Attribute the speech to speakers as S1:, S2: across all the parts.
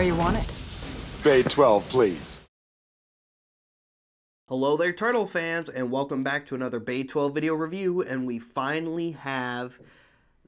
S1: where you want it.
S2: Bay 12, please.
S3: Hello there, Turtle fans, and welcome back to another Bay 12 video review. And we finally have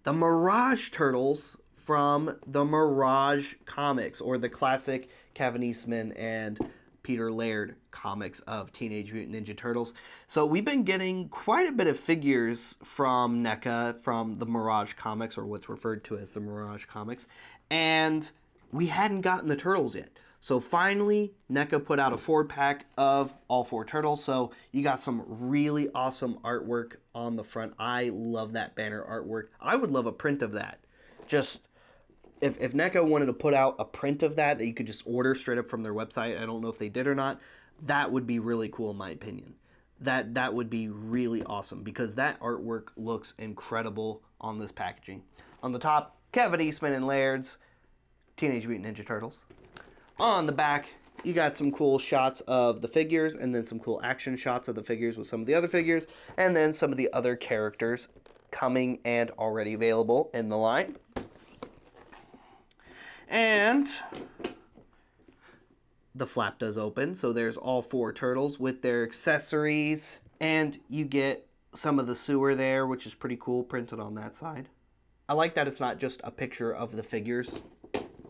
S3: the Mirage Turtles from the Mirage comics, or the classic Kevin Eastman and Peter Laird comics of Teenage Mutant Ninja Turtles. So we've been getting quite a bit of figures from Neca, from the Mirage comics, or what's referred to as the Mirage comics, and we hadn't gotten the Turtles yet. So finally, Neca put out a 4-pack of all 4 Turtles. So you got some really awesome artwork on the front. I love that banner artwork. I would love a print of that. Just, if Neca wanted to put out a print of that you could just order straight up from their website, I don't know if they did or not, that would be really cool in my opinion. That would be really awesome because that artwork looks incredible on this packaging. On the top, Kevin Eastman and Laird's Teenage Mutant Ninja Turtles. On the back, you got some cool shots of the figures, and then some cool action shots of the figures with some of the other figures, and then some of the other characters coming and already available in the line. And the flap does open, so there's all 4 turtles with their accessories, and you get some of the sewer there, which is pretty cool, printed on that side. I like that it's not just a picture of the figures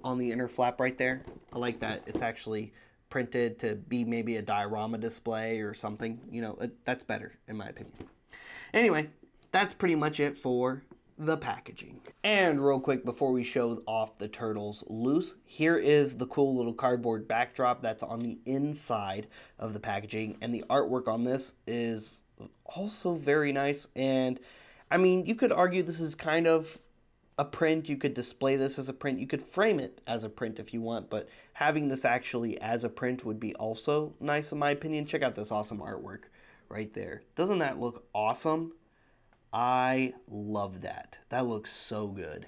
S3: on the inner flap right there. I like that it's actually printed to be maybe a diorama display or something. You know, that's better in my opinion. Anyway, that's pretty much it for the packaging. And real quick, before we show off the turtles loose, here is the cool little cardboard backdrop that's on the inside of the packaging, and the artwork on this is also very nice. And I mean, you could argue this is kind of a print. You could display this as a print. You could frame it as a print if you want, but having this actually as a print would be also nice in my opinion. Check out this awesome artwork right there. Doesn't that look awesome? I love that. That looks so good.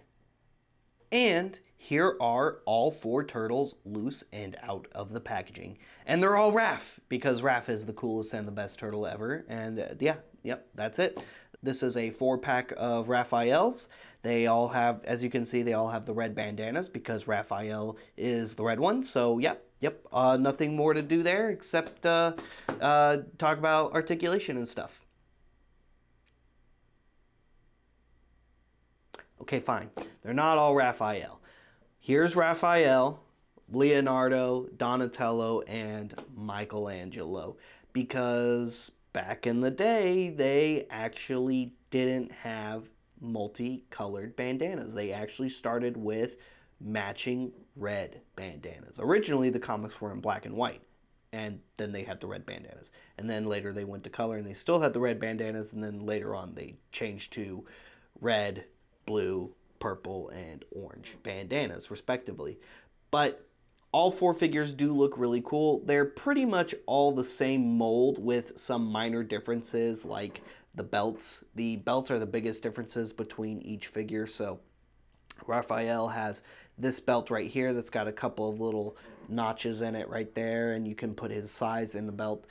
S3: And here are all 4 turtles loose and out of the packaging. And they're all Raph, because Raph is the coolest and the best turtle ever. And yep, that's it. This is a 4-pack of Raphaels. They all have, as you can see, they all have the red bandanas because Raphael is the red one. So yep, nothing more to do there except talk about articulation and stuff. Okay, fine. They're not all Raphael. Here's Raphael, Leonardo, Donatello, and Michelangelo. Because back in the day, they actually didn't have multicolored bandanas. They actually started with matching red bandanas. Originally, the comics were in black and white, and then they had the red bandanas. And then later they went to color, and they still had the red bandanas, and then later on they changed to red, blue, purple, and orange bandanas, respectively. But all 4 figures do look really cool. They're pretty much all the same mold with some minor differences, like the belts. The belts are the biggest differences between each figure. So Raphael has this belt right here that's got a couple of little notches in it right there, and you can put his size in the belt.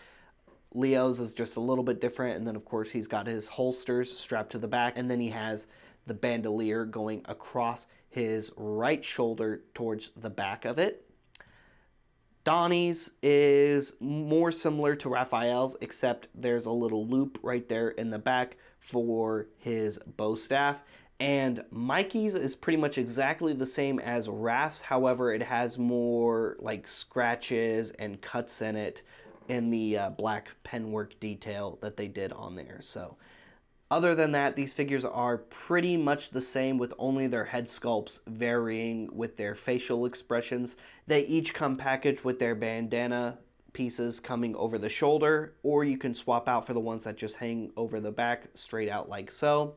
S3: Leo's is just a little bit different, and then of course he's got his holsters strapped to the back, and then he has the bandolier going across his right shoulder towards the back of it. Donnie's is more similar to Raphael's, except there's a little loop right there in the back for his bow staff. And Mikey's is pretty much exactly the same as Raph's, however it has more like scratches and cuts in it in the black penwork detail that they did on there. So other than that, these figures are pretty much the same, with only their head sculpts varying with their facial expressions. They each come packaged with their bandana pieces coming over the shoulder, or you can swap out for the ones that just hang over the back straight out like so.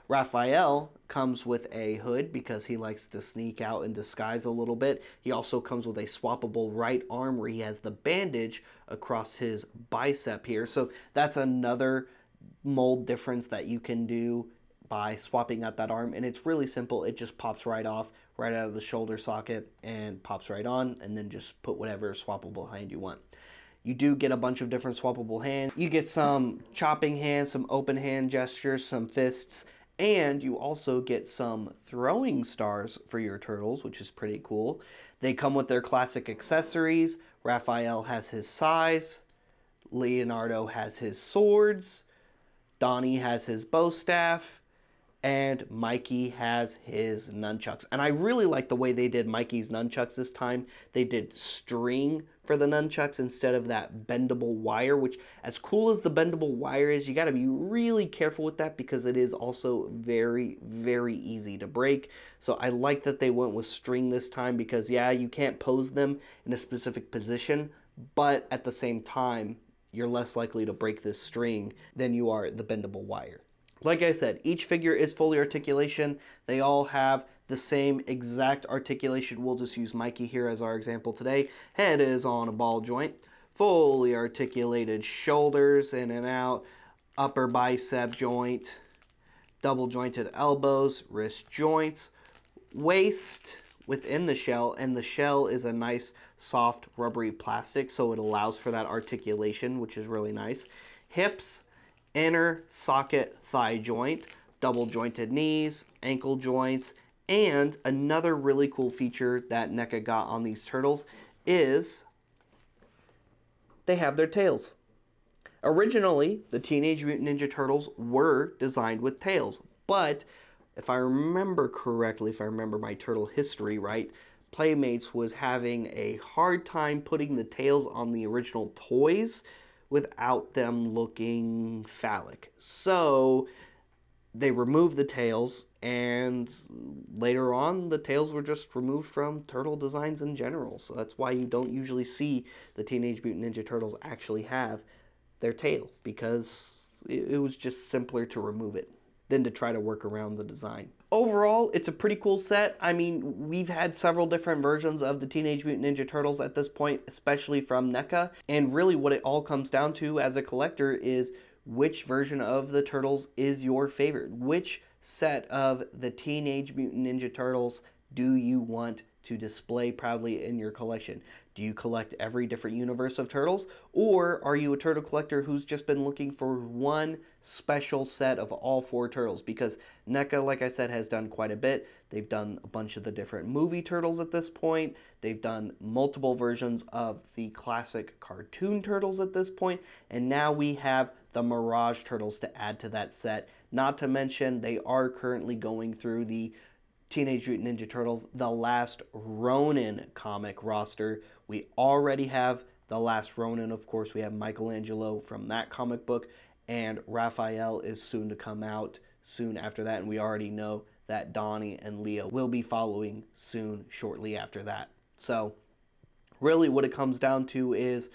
S3: Raphael comes with a hood because he likes to sneak out in disguise a little bit. He also comes with a swappable right arm where he has the bandage across his bicep here. So that's another mold difference that you can do by swapping out that arm, and it's really simple. It just pops right off right out of the shoulder socket and pops right on, and then just put whatever swappable hand you want. You do get a bunch of different swappable hands. You get some chopping hands, some open hand gestures, some fists, and you also get some throwing stars for your turtles, which is pretty cool. They come with their classic accessories. Raphael has his sais. Leonardo has his swords. Donnie has his bow staff. And Mikey has his nunchucks. And I really like the way they did Mikey's nunchucks this time. They did string for the nunchucks instead of that bendable wire, which, as cool as the bendable wire is, you got to be really careful with that because it is also very, very easy to break. So I like that they went with string this time because, yeah, you can't pose them in a specific position, but at the same time, you're less likely to break this string than you are the bendable wire. Like I said, each figure is fully articulation. They all have the same exact articulation. We'll just use Mikey here as our example today. Head is on a ball joint. Fully articulated shoulders in and out. Upper bicep joint. Double jointed elbows. Wrist joints. Waist within the shell. And the shell is a nice soft rubbery plastic. So it allows for that articulation, which is really nice. Hips. Inner socket thigh joint, double jointed knees, ankle joints, and another really cool feature that Neca got on these turtles is they have their tails. Originally, the Teenage Mutant Ninja Turtles were designed with tails, but if I remember correctly, if I remember my turtle history right, Playmates was having a hard time putting the tails on the original toys without them looking phallic. So they removed the tails, and later on the tails were just removed from turtle designs in general. So that's why you don't usually see the Teenage Mutant Ninja Turtles actually have their tail, because it was just simpler to remove it than to try to work around the design. Overall, it's a pretty cool set. I mean, we've had several different versions of the Teenage Mutant Ninja Turtles at this point, especially from Neca. And really what it all comes down to as a collector is which version of the Turtles is your favorite? Which set of the Teenage Mutant Ninja Turtles do you want to display proudly in your collection? Do you collect every different universe of turtles? Or are you a turtle collector who's just been looking for one special set of all four turtles? Because Neca, like I said, has done quite a bit. They've done a bunch of the different movie turtles at this point. They've done multiple versions of the classic cartoon turtles at this point. And now we have the Mirage turtles to add to that set. Not to mention, they are currently going through the Teenage Mutant Ninja Turtles, The Last Ronin comic roster. We already have The Last Ronin, of course. We have Michelangelo from that comic book, and Raphael is soon to come out soon after that, and we already know that Donnie and Leo will be following soon, shortly after that. So, really what it comes down to is,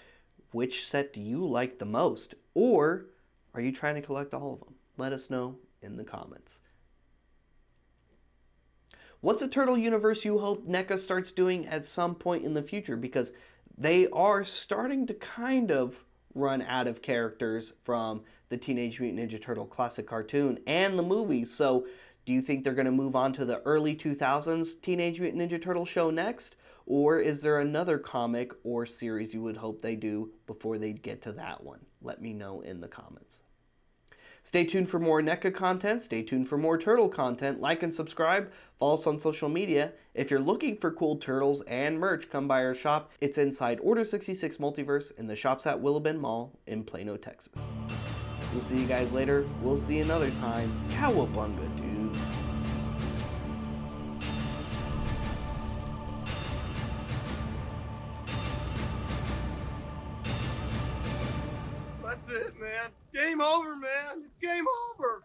S3: which set do you like the most? Or are you trying to collect all of them? Let us know in the comments. What's a turtle universe you hope Neca starts doing at some point in the future? Because they are starting to kind of run out of characters from the Teenage Mutant Ninja Turtle classic cartoon and the movies. So do you think they're going to move on to the early 2000s Teenage Mutant Ninja Turtle show next? Or is there another comic or series you would hope they do before they get to that one? Let me know in the comments. Stay tuned for more Neca content. Stay tuned for more turtle content. Like and subscribe. Follow us on social media. If you're looking for cool turtles and merch, come by our shop. It's inside Order 66 Multiverse in the Shops at Willow Bend Mall in Plano, Texas. We'll see you guys later. We'll see you another time. Cowabunga, dudes.
S1: That's it, man. Game over, man. It's game over.